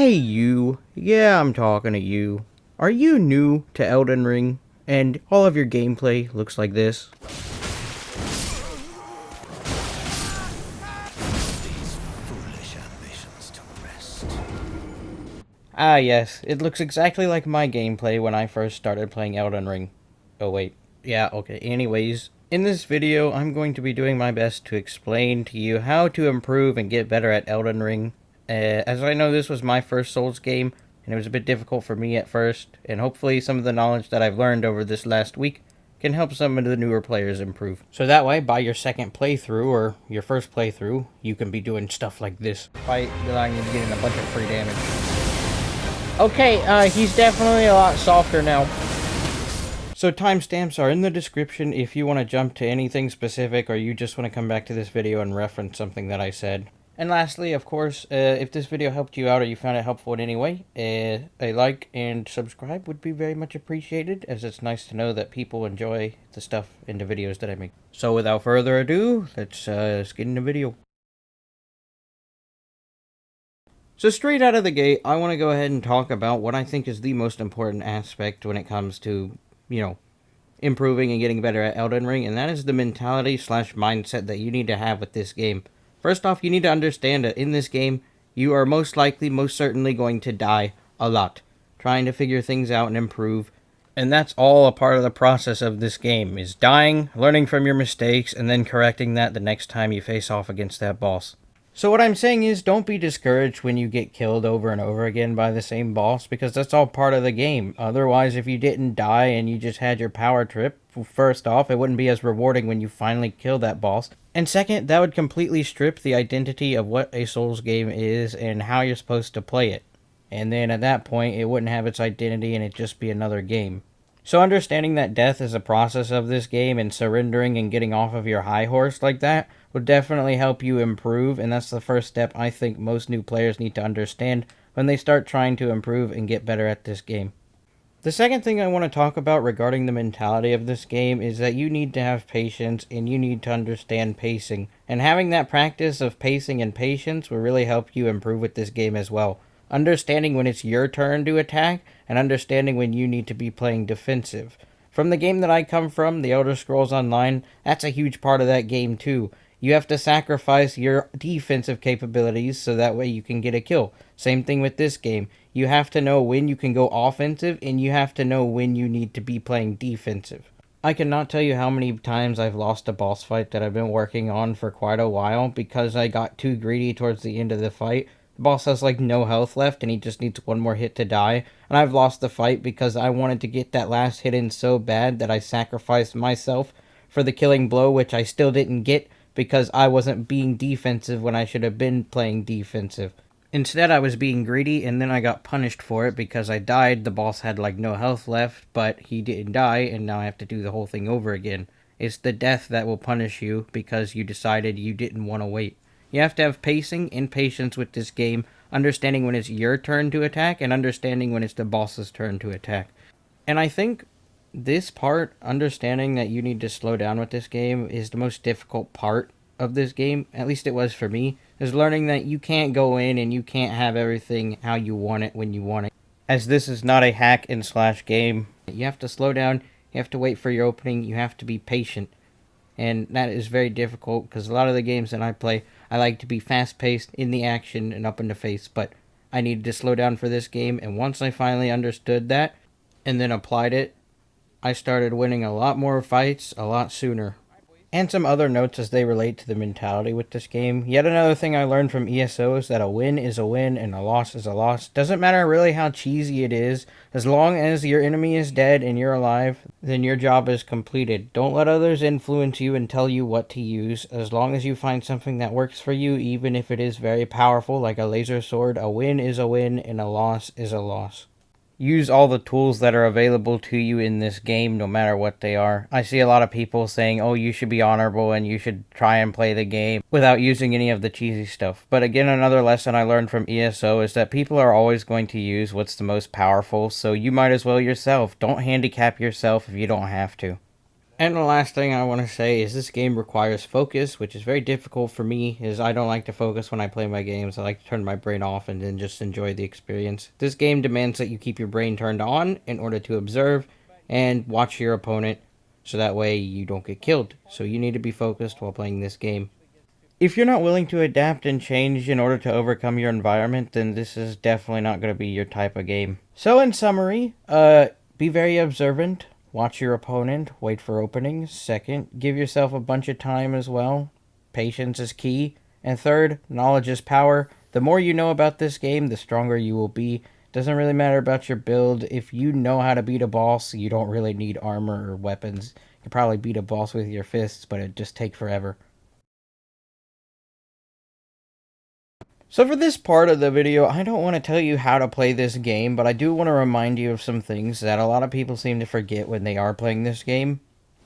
Hey you, yeah, I'm talking to you. Are you new to Elden Ring, and all of your gameplay looks like this? These foolish ambitions to rest. Ah yes, it looks exactly like my gameplay when I first started playing Elden Ring. Oh wait, yeah, okay, anyways. In this video, I'm going to be doing my best to explain to you how to improve and get better at Elden Ring. As I know this was my first Souls game, and it was a bit difficult for me at first, and hopefully some of the knowledge that I've learned over this last week can help some of the newer players improve. So that way, by your second playthrough, or your first playthrough, you can be doing stuff like this. By allowing you to get in a bunch of free damage. Okay, he's definitely a lot softer now. So timestamps are in the description if you want to jump to anything specific or you just want to come back to this video and reference something that I said. And lastly, of course, if this video helped you out or you found it helpful in any way, a like and subscribe would be very much appreciated, as it's nice to know that people enjoy the stuff in the videos that I make. So without further ado, let's get in the video. So straight out of the gate, I want to go ahead and talk about what I think is the most important aspect when it comes to, improving and getting better at Elden Ring, and that is the mentality / mindset that you need to have with this game. First off, you need to understand that in this game, you are most certainly going to die a lot, trying to figure things out and improve. And that's all a part of the process of this game, is dying, learning from your mistakes, and then correcting that the next time you face off against that boss. So what I'm saying is, don't be discouraged when you get killed over and over again by the same boss, because that's all part of the game. Otherwise, if you didn't die and you just had your power trip, first off, it wouldn't be as rewarding when you finally kill that boss. And second, that would completely strip the identity of what a Souls game is and how you're supposed to play it. And then at that point, it wouldn't have its identity and it'd just be another game. So understanding that death is a process of this game and surrendering and getting off of your high horse like that would definitely help you improve, and that's the first step I think most new players need to understand when they start trying to improve and get better at this game. The second thing I want to talk about regarding the mentality of this game is that you need to have patience and you need to understand pacing. And having that practice of pacing and patience will really help you improve with this game as well. Understanding when it's your turn to attack and understanding when you need to be playing defensive. From the game that I come from, The Elder Scrolls Online, that's a huge part of that game too. You have to sacrifice your defensive capabilities so that way you can get a kill. Same thing with this game. You have to know when you can go offensive and you have to know when you need to be playing defensive. I cannot tell you how many times I've lost a boss fight that I've been working on for quite a while because I got too greedy towards the end of the fight. The boss has like no health left and he just needs one more hit to die. And I've lost the fight because I wanted to get that last hit in so bad that I sacrificed myself for the killing blow, which I still didn't get because I wasn't being defensive when I should have been playing defensive. Instead, I was being greedy, and then I got punished for it because I died. The boss had like no health left, but he didn't die, and now I have to do the whole thing over again. It's the death that will punish you because you decided you didn't want to wait. You have to have pacing and patience with this game, understanding when it's your turn to attack and understanding when it's the boss's turn to attack. And I think this part, understanding that you need to slow down with this game, is the most difficult part of this game. At least it was for me, is learning that you can't go in and you can't have everything how you want it when you want it. As this is not a hack and slash game, you have to slow down, you have to wait for your opening, you have to be patient. And that is very difficult because a lot of the games that I play, I like to be fast paced, in the action, and up in the face, but I needed to slow down for this game, and once I finally understood that and then applied it, I started winning a lot more fights a lot sooner. And some other notes as they relate to the mentality with this game. Yet another thing I learned from ESO is that a win is a win and a loss is a loss. Doesn't matter really how cheesy it is. As long as your enemy is dead and you're alive, then your job is completed. Don't let others influence you and tell you what to use. As long as you find something that works for you, even if it is very powerful like a laser sword, a win is a win and a loss is a loss. Use all the tools that are available to you in this game, no matter what they are. I see a lot of people saying, oh, you should be honorable and you should try and play the game without using any of the cheesy stuff. But again, another lesson I learned from ESO is that people are always going to use what's the most powerful, so you might as well yourself. Don't handicap yourself if you don't have to. And the last thing I want to say is this game requires focus, which is very difficult for me, as I don't like to focus when I play my games. I like to turn my brain off and then just enjoy the experience. This game demands that you keep your brain turned on in order to observe and watch your opponent, so that way you don't get killed. So you need to be focused while playing this game. If you're not willing to adapt and change in order to overcome your environment, then this is definitely not going to be your type of game. So in summary, be very observant. Watch your opponent, wait for openings. Second, give yourself a bunch of time as well. Patience is key. And third, knowledge is power. The more you know about this game, the stronger you will be. Doesn't really matter about your build. If you know how to beat a boss, you don't really need armor or weapons. You can probably beat a boss with your fists, but it'd just take forever. So for this part of the video, I don't want to tell you how to play this game, but I do want to remind you of some things that a lot of people seem to forget when they are playing this game.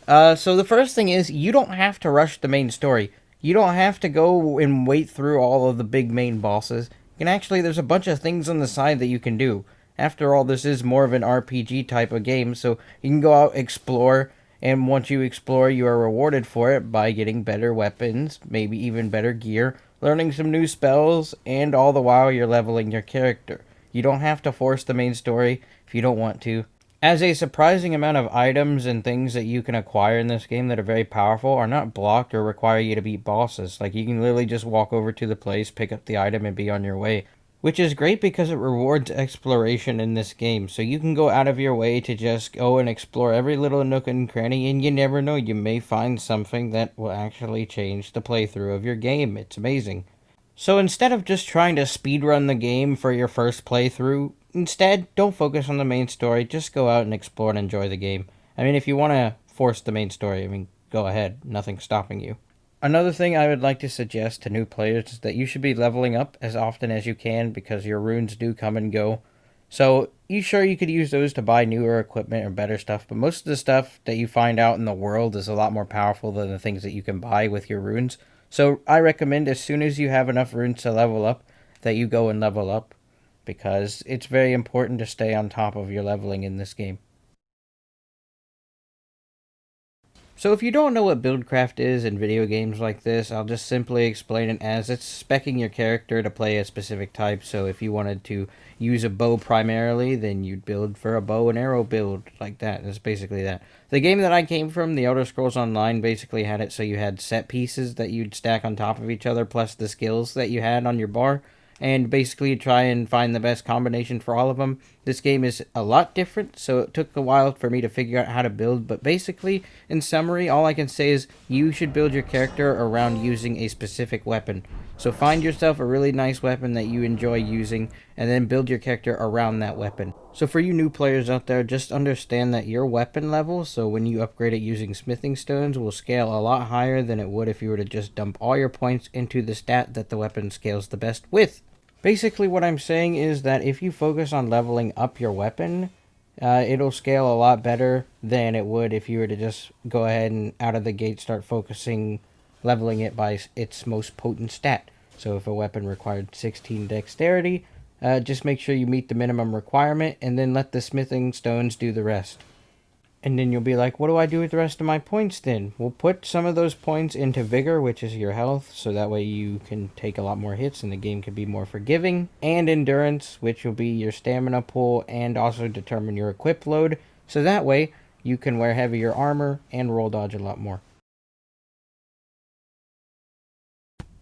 So the first thing is, you don't have to rush the main story. You don't have to go and wait through all of the big main bosses. You can actually, there's a bunch of things on the side that you can do. After all, this is more of an RPG type of game, so you can go out, explore, and once you explore, you are rewarded for it by getting better weapons, maybe even better gear, learning some new spells, and all the while you're leveling your character. You don't have to force the main story if you don't want to. As a surprising amount of items and things that you can acquire in this game that are very powerful are not blocked or require you to beat bosses. Like, you can literally just walk over to the place, pick up the item, and be on your way. Which is great because it rewards exploration in this game. So you can go out of your way to just go and explore every little nook and cranny, and you never know, you may find something that will actually change the playthrough of your game. It's amazing. So instead of just trying to speedrun the game for your first playthrough, instead, don't focus on the main story, just go out and explore and enjoy the game. I mean, if you want to force the main story, I mean, go ahead, nothing's stopping you. Another thing I would like to suggest to new players is that you should be leveling up as often as you can because your runes do come and go. So, you could use those to buy newer equipment or better stuff, but most of the stuff that you find out in the world is a lot more powerful than the things that you can buy with your runes. So, I recommend as soon as you have enough runes to level up, that you go and level up, because it's very important to stay on top of your leveling in this game. So if you don't know what buildcraft is in video games like this, I'll just simply explain it as it's speccing your character to play a specific type. So if you wanted to use a bow primarily, then you'd build for a bow and arrow build like that. That's basically that. The game that I came from, The Elder Scrolls Online, basically had it so you had set pieces that you'd stack on top of each other plus the skills that you had on your bar, and basically try and find the best combination for all of them. This game is a lot different, so it took a while for me to figure out how to build, but basically, in summary, all I can say is you should build your character around using a specific weapon. So find yourself a really nice weapon that you enjoy using, and then build your character around that weapon. So for you new players out there, just understand that your weapon level, so when you upgrade it using smithing stones, will scale a lot higher than it would if you were to just dump all your points into the stat that the weapon scales the best with. Basically, what I'm saying is that if you focus on leveling up your weapon, it'll scale a lot better than it would if you were to just go ahead and out of the gate start focusing leveling it by its most potent stat. So if a weapon required 16 dexterity, just make sure you meet the minimum requirement and then let the smithing stones do the rest. And then you'll be like, what do I do with the rest of my points then? We'll put some of those points into Vigor, which is your health, so that way you can take a lot more hits and the game can be more forgiving. And Endurance, which will be your stamina pool and also determine your equip load, so that way you can wear heavier armor and roll dodge a lot more.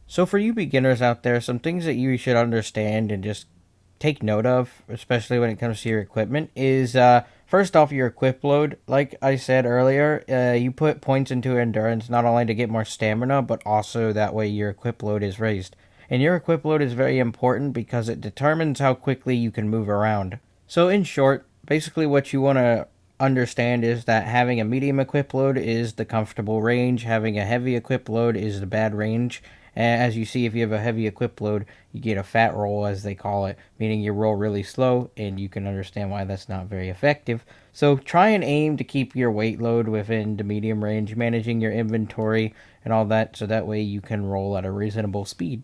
So for you beginners out there, some things that you should understand and just take note of, especially when it comes to your equipment, is first off, your equip load. Like I said earlier, you put points into endurance not only to get more stamina, but also that way your equip load is raised. And your equip load is very important because it determines how quickly you can move around. So in short, basically what you want to understand is that having a medium equip load is the comfortable range, having a heavy equip load is the bad range. As you see, if you have a heavy equip load, you get a fat roll, as they call it, meaning you roll really slow, and you can understand why that's not very effective. So try and aim to keep your weight load within the medium range, managing your inventory and all that, so that way you can roll at a reasonable speed.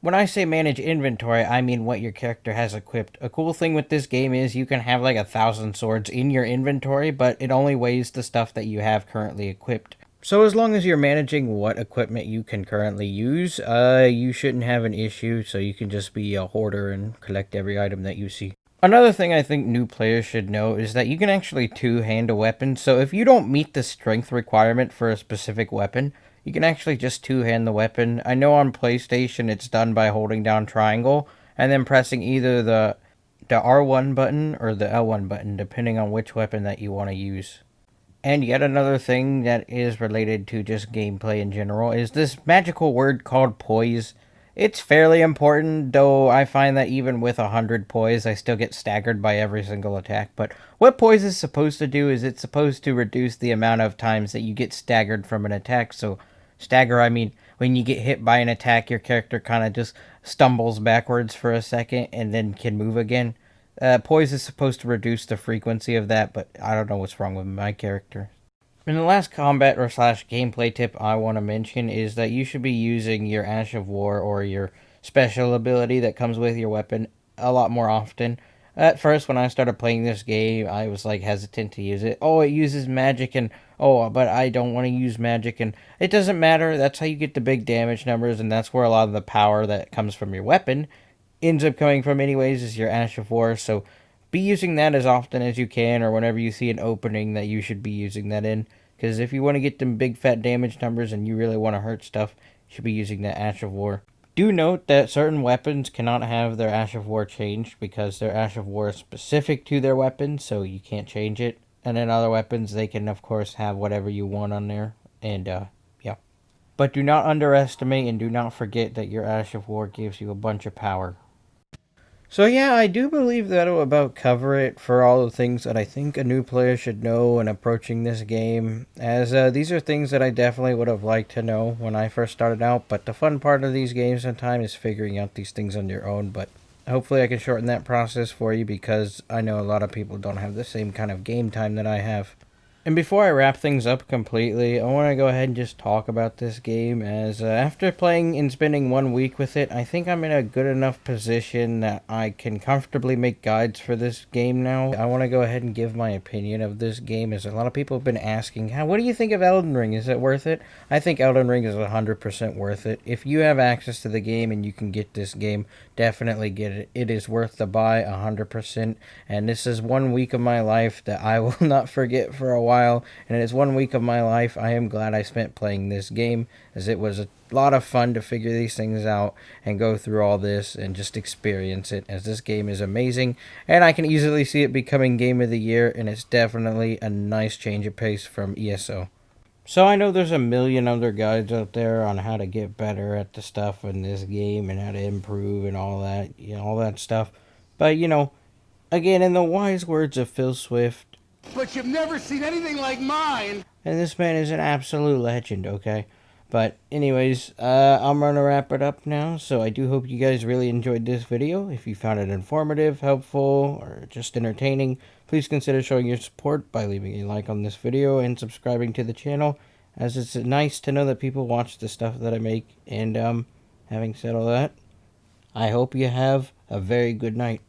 When I say manage inventory, I mean what your character has equipped. A cool thing with this game is you can have like 1,000 swords in your inventory, but it only weighs the stuff that you have currently equipped. So as long as you're managing what equipment you can currently use, you shouldn't have an issue, so you can just be a hoarder and collect every item that you see. Another thing I think new players should know is that you can actually two-hand a weapon, so if you don't meet the strength requirement for a specific weapon, you can actually just two-hand the weapon. I know on PlayStation it's done by holding down triangle and then pressing either the R1 button or the L1 button, depending on which weapon that you want to use. And yet another thing that is related to just gameplay in general is this magical word called poise. It's fairly important, though I find that even with 100 poise, I still get staggered by every single attack. But what poise is supposed to do is it's supposed to reduce the amount of times that you get staggered from an attack. So stagger, I mean, when you get hit by an attack, your character kind of just stumbles backwards for a second and then can move again. Poise is supposed to reduce the frequency of that, but I don't know what's wrong with my character. And the last combat or slash gameplay tip I want to mention is that you should be using your Ash of War or your special ability that comes with your weapon a lot more often. At first, when I started playing this game, I was like hesitant to use it. Oh, it uses magic, and oh, but I don't want to use magic, and it doesn't matter. That's how you get the big damage numbers, and that's where a lot of the power that comes from your weapon ends up coming from anyways, is your Ash of War. So be using that as often as you can, or whenever you see an opening that you should be using that in. Because if you want to get them big fat damage numbers and you really want to hurt stuff, you should be using that Ash of War. Do note that certain weapons cannot have their Ash of War changed because their Ash of War is specific to their weapon, so you can't change it. And then other weapons, they can of course have whatever you want on there. And yeah. But do not underestimate and do not forget that your Ash of War gives you a bunch of power. So yeah, I do believe that'll about cover it for all the things that I think a new player should know when approaching this game, as these are things that I definitely would have liked to know when I first started out, but the fun part of these games sometimes is figuring out these things on your own, but hopefully I can shorten that process for you because I know a lot of people don't have the same kind of game time that I have. And before I wrap things up completely, I want to go ahead and just talk about this game, as after playing and spending 1 week with it, I think I'm in a good enough position that I can comfortably make guides for this game now. I want to go ahead and give my opinion of this game, as a lot of people have been asking, what do you think of Elden Ring? Is it worth it? I think Elden Ring is 100% worth it. If you have access to the game and you can get this game, definitely get it. It is worth the buy 100%, and this is 1 week of my life that I will not forget for a while. And it is 1 week of my life I am glad I spent playing this game, as it was a lot of fun to figure these things out and go through all this and just experience it, as this game is amazing and I can easily see it becoming game of the year, and it's definitely a nice change of pace from ESO. So I know there's a million other guides out there on how to get better at the stuff in this game and how to improve and all that, all that stuff. But again, in the wise words of Phil Swift, but you've never seen anything like mine. and this man is an absolute legend, okay? But anyways, I'm going to wrap it up now. So I do hope you guys really enjoyed this video. If you found it informative, helpful, or just entertaining, please consider showing your support by leaving a like on this video and subscribing to the channel, as it's nice to know that people watch the stuff that I make. And having said all that, I hope you have a very good night.